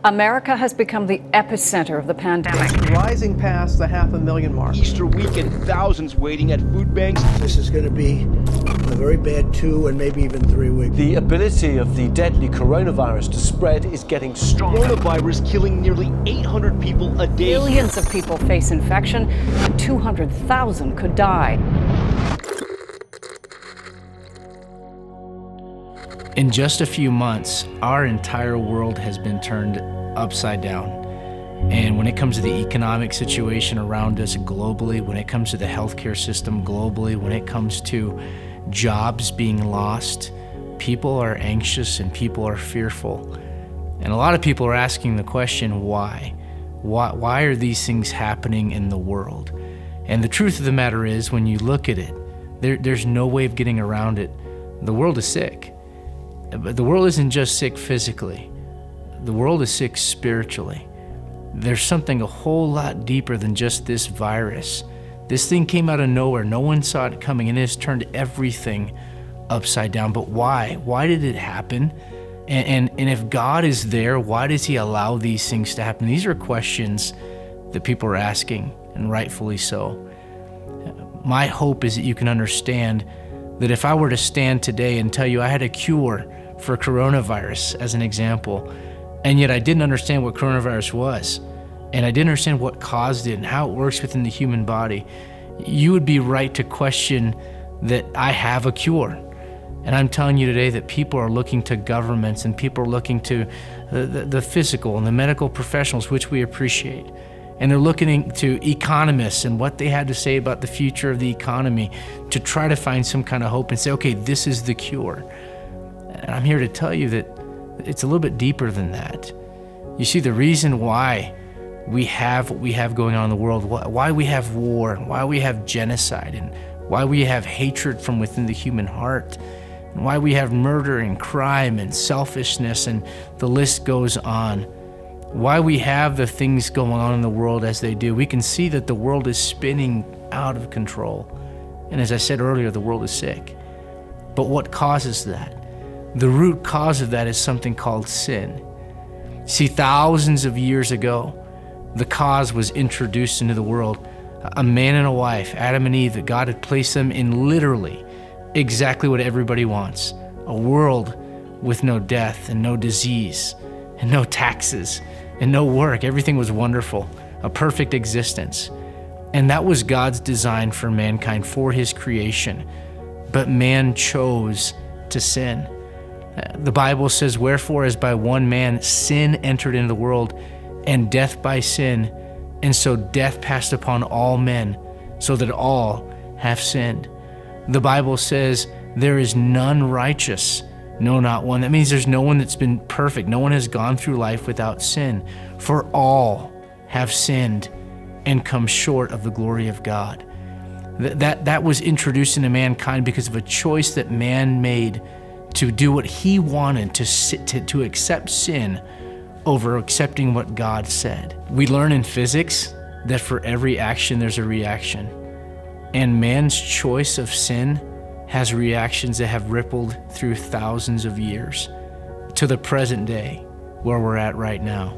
America has become the epicenter of the pandemic. Rising past the 500,000 mark. Easter weekend, thousands waiting at food banks. This is going to be a very bad 2 and maybe even 3 weeks. The ability of the deadly coronavirus to spread is getting stronger. Coronavirus killing nearly 800 people a day. Millions of people face infection, and 200,000 could die. In just a few months, our entire world has been turned upside down. And when it comes to the economic situation around us globally, when it comes to the healthcare system globally, when it comes to jobs being lost, people are anxious and people are fearful. And a lot of people are asking the question, why? Why are these things happening in the world? And the truth of the matter is, when you look at it, there's no way of getting around it. The world is sick. But the world isn't just sick physically. The world is sick spiritually. There's something a whole lot deeper than just this virus. This thing came out of nowhere. No one saw it coming, and it has turned everything upside down. But why? Why did it happen? And if God is there, why does he allow these things to happen? These are questions that people are asking, and rightfully so. My hope is that you can understand that if I were to stand today and tell you I had a cure for coronavirus, as an example, and yet I didn't understand what coronavirus was, and I didn't understand what caused it and how it works within the human body, you would be right to question that I have a cure. And I'm telling you today that people are looking to governments, and people are looking to the physical and the medical professionals, which we appreciate. And they're looking to economists and what they had to say about the future of the economy to try to find some kind of hope and say, okay, this is the cure. And I'm here to tell you that it's a little bit deeper than that. You see, the reason why we have what we have going on in the world, why we have war, why we have genocide, and why we have hatred from within the human heart, and why we have murder and crime and selfishness, and the list goes on. Why we have the things going on in the world as they do, we can see that the world is spinning out of control. And as I said earlier, the world is sick. But what causes that? The root cause of that is something called sin. See, thousands of years ago, the cause was introduced into the world. A man and a wife, Adam and Eve, that God had placed them in literally exactly what everybody wants. A world with no death and no disease and no taxes and no work. Everything was wonderful, a perfect existence. And that was God's design for mankind, for his creation. But man chose to sin. The Bible says, wherefore as by one man sin entered into the world, and death by sin, and so death passed upon all men, so that all have sinned. The Bible says there is none righteous, no, not one. That means there's no one that's been perfect. No one has gone through life without sin. For all have sinned and come short of the glory of God. That was introduced into mankind because of a choice that man made to do what he wanted, to accept sin over accepting what God said. We learn in physics that for every action there's a reaction. And man's choice of sin has reactions that have rippled through thousands of years to the present day where we're at right now.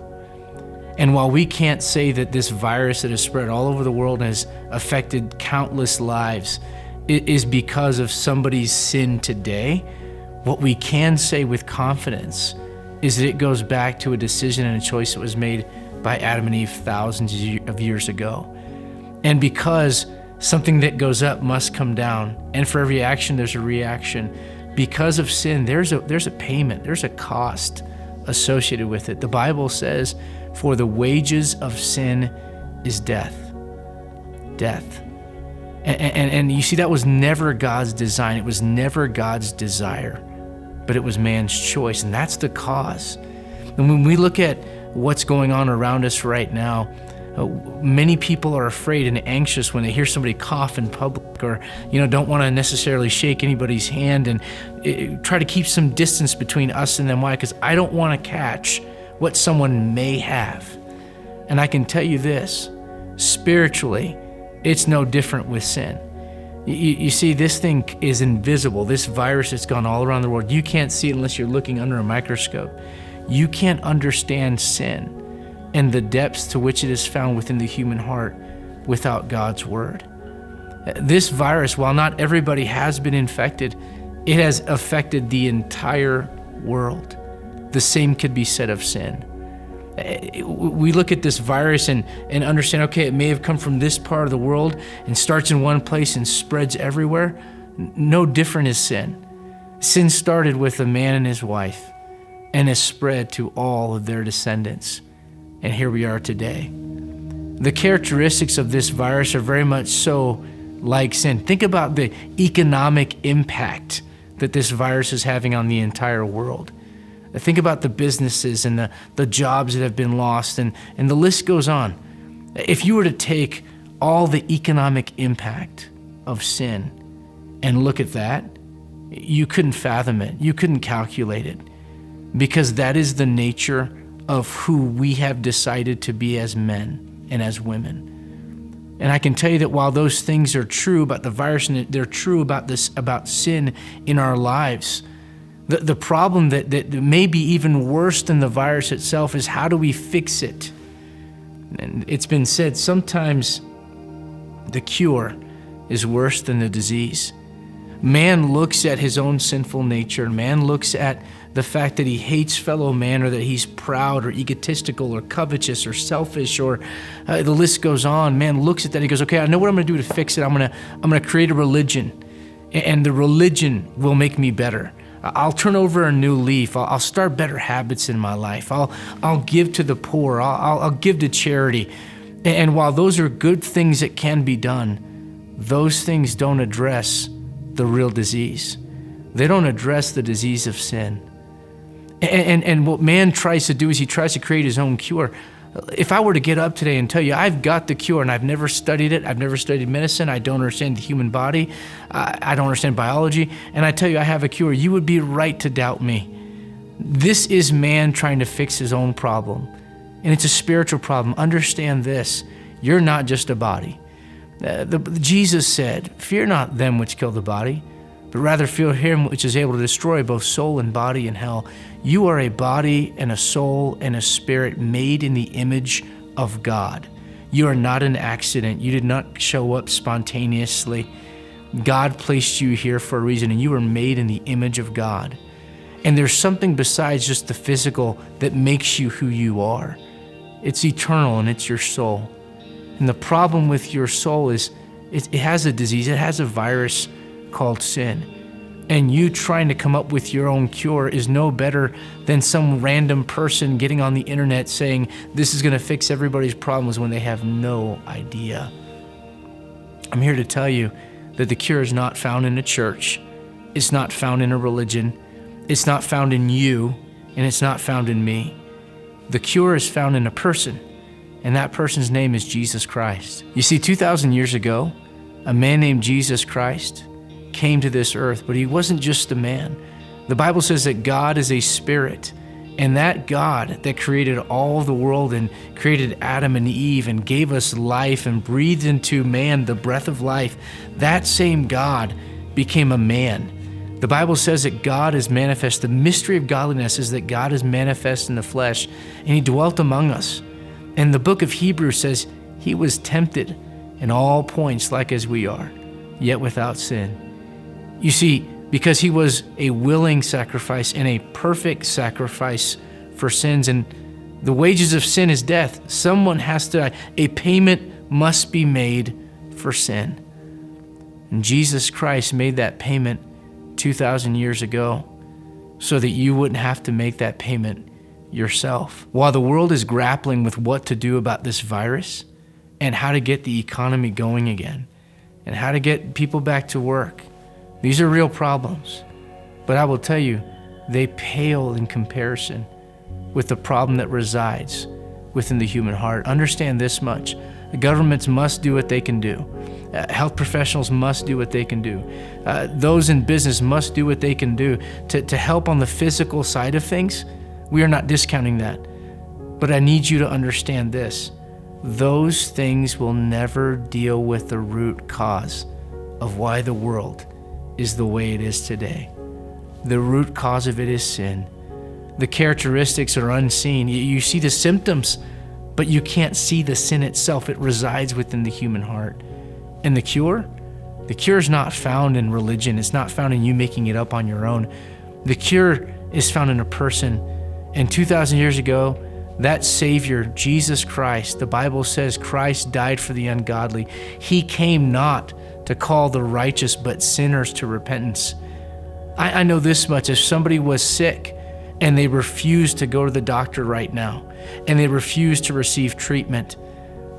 And while we can't say that this virus that has spread all over the world and has affected countless lives is because of somebody's sin today, what we can say with confidence is that it goes back to a decision and a choice that was made by Adam and Eve thousands of years ago. And because something that goes up must come down, and for every action there's a reaction, because of sin there's a payment, there's a cost associated with it. The Bible says, for the wages of sin is death. Death. And you see, that was never God's design. It was never God's desire, but it was man's choice, and that's the cause. And when we look at what's going on around us right now, many people are afraid and anxious when they hear somebody cough in public, or don't want to necessarily shake anybody's hand, and try to keep some distance between us and them. Why? Because I don't want to catch what someone may have. And I can tell you this, spiritually, it's no different with sin. You see, this thing is invisible. This virus that's gone all around the world, you can't see it unless you're looking under a microscope. You can't understand sin and the depths to which it is found within the human heart without God's word. This virus, while not everybody has been infected, it has affected the entire world. The same could be said of sin. We look at this virus and understand, okay, it may have come from this part of the world and starts in one place and spreads everywhere. No different is sin. Sin started with a man and his wife and has spread to all of their descendants. And here we are today. The characteristics of this virus are very much so like sin. Think about the economic impact that this virus is having on the entire world. Think about the businesses and the jobs that have been lost, and the list goes on. If you were to take all the economic impact of sin and look at that, you couldn't fathom it. You couldn't calculate it, because that is the nature of who we have decided to be as men and as women. And I can tell you that while those things are true about the virus and they're true about sin in our lives, the problem that may be even worse than the virus itself is, how do we fix it? And it's been said sometimes the cure is worse than the disease. Man looks at his own sinful nature. Man looks at the fact that he hates fellow man, or that he's proud or egotistical or covetous or selfish, or the list goes on. Man looks at that. He goes, okay, I know what I'm going to do to fix it. I'm going to create a religion, and the religion will make me better. I'll turn over a new leaf. I'll start better habits in my life. I'll give to the poor. I'll give to charity. And while those are good things that can be done, those things don't address the real disease. They don't address the disease of sin. And what man tries to do is he tries to create his own cure. If I were to get up today and tell you I've got the cure, and I've never studied it, I've never studied medicine, I don't understand the human body, I don't understand biology, and I tell you I have a cure, you would be right to doubt me. This is man trying to fix his own problem, and it's a spiritual problem. Understand this: you're not just a body. Jesus said, "Fear not them which kill the body, but rather fear him which is able to destroy both soul and body in hell." You are a body and a soul and a spirit made in the image of God. You are not an accident. You did not show up spontaneously. God placed you here for a reason, and you were made in the image of God. And there's something besides just the physical that makes you who you are. It's eternal, and it's your soul. And the problem with your soul is it has a disease. It has a virus called sin. And you trying to come up with your own cure is no better than some random person getting on the internet saying this is going to fix everybody's problems when they have no idea. I'm here to tell you that the cure is not found in a church. It's not found in a religion. It's not found in you, and it's not found in me. The cure is found in a person, and that person's name is Jesus Christ. You see, 2,000 years ago, a man named Jesus Christ came to this earth, but he wasn't just a man. The Bible says that God is a spirit, and that God that created all the world and created Adam and Eve and gave us life and breathed into man the breath of life, that same God became a man. The Bible says that God is manifest. The mystery of godliness is that God is manifest in the flesh, and he dwelt among us. And the book of Hebrews says he was tempted in all points like as we are, yet without sin. You see, because he was a willing sacrifice and a perfect sacrifice for sins, and the wages of sin is death. Someone has to die. A payment must be made for sin. And Jesus Christ made that payment 2,000 years ago so that you wouldn't have to make that payment yourself. While the world is grappling with what to do about this virus and how to get the economy going again and how to get people back to work, these are real problems, but I will tell you, they pale in comparison with the problem that resides within the human heart. Understand this much: the governments must do what they can do. Health professionals must do what they can do. Those in business must do what they can do to help on the physical side of things. We are not discounting that, but I need you to understand this: those things will never deal with the root cause of why the world is the way it is today. The root cause of it is sin. The characteristics are unseen. You see the symptoms, but you can't see the sin itself. It resides within the human heart. And the cure? The cure is not found in religion. It's not found in you making it up on your own. The cure is found in a person. And 2,000 years ago, that Savior, Jesus Christ, the Bible says Christ died for the ungodly. He came not to call the righteous, but sinners to repentance. I know this much. If somebody was sick and they refused to go to the doctor right now, and they refused to receive treatment,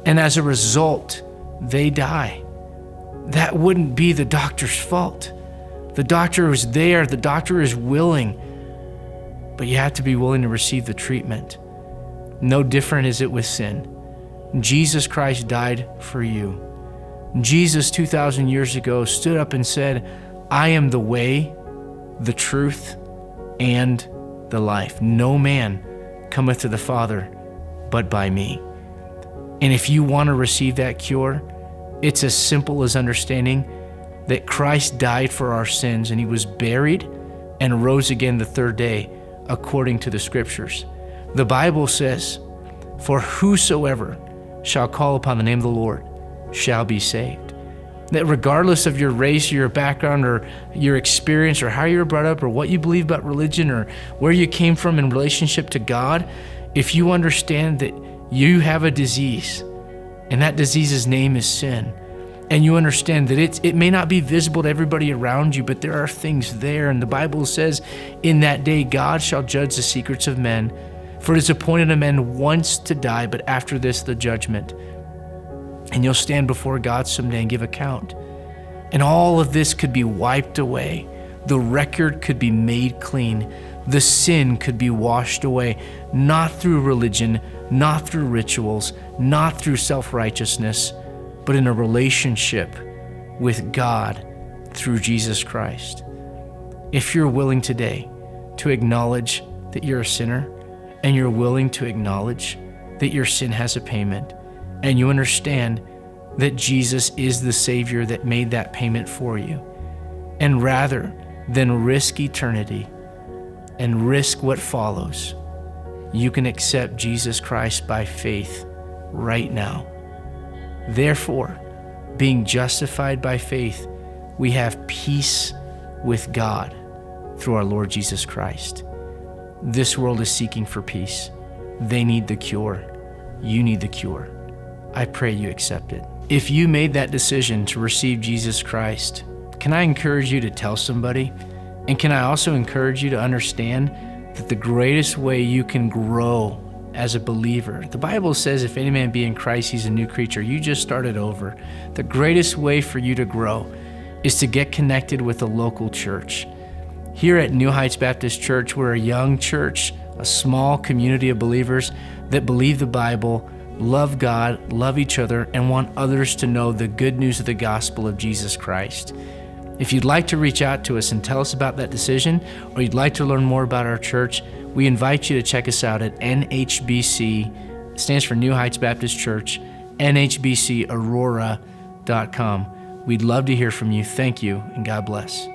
and as a result, they die, that wouldn't be the doctor's fault. The doctor is there. The doctor is willing, but you have to be willing to receive the treatment. No different is it with sin. Jesus Christ died for you. Jesus 2,000 years ago stood up and said, I am the way, the truth, and the life. No man cometh to the Father but by me. And if you want to receive that cure, it's as simple as understanding that Christ died for our sins and he was buried and rose again the third day according to the scriptures. The Bible says, for whosoever shall call upon the name of the Lord shall be saved. That regardless of your race or your background or your experience or how you were brought up or what you believe about religion or where you came from in relationship to God, if you understand that you have a disease and that disease's name is sin, and you understand that it may not be visible to everybody around you, but there are things there. And the Bible says, in that day God shall judge the secrets of men, for it is appointed a man once to die, but after this the judgment. And you'll stand before God someday and give account. And all of this could be wiped away. The record could be made clean. The sin could be washed away, not through religion, not through rituals, not through self-righteousness, but in a relationship with God through Jesus Christ. If you're willing today to acknowledge that you're a sinner, and you're willing to acknowledge that your sin has a payment, and you understand that Jesus is the Savior that made that payment for you, and rather than risk eternity and risk what follows, you can accept Jesus Christ by faith right now. Therefore, being justified by faith, we have peace with God through our Lord Jesus Christ. This world is seeking for peace. They need the cure. You need the cure. I pray you accept it. If you made that decision to receive Jesus Christ, can I encourage you to tell somebody? And can I also encourage you to understand that the greatest way you can grow as a believer, the Bible says if any man be in Christ, he's a new creature. You just started over. The greatest way for you to grow is to get connected with a local church. Here at New Heights Baptist Church, we're a young church, a small community of believers that believe the Bible, love God, love each other, and want others to know the good news of the gospel of Jesus Christ. If you'd like to reach out to us and tell us about that decision, or you'd like to learn more about our church, we invite you to check us out at NHBC, it stands for New Heights Baptist Church, NHBCAurora.com. We'd love to hear from you. Thank you, and God bless.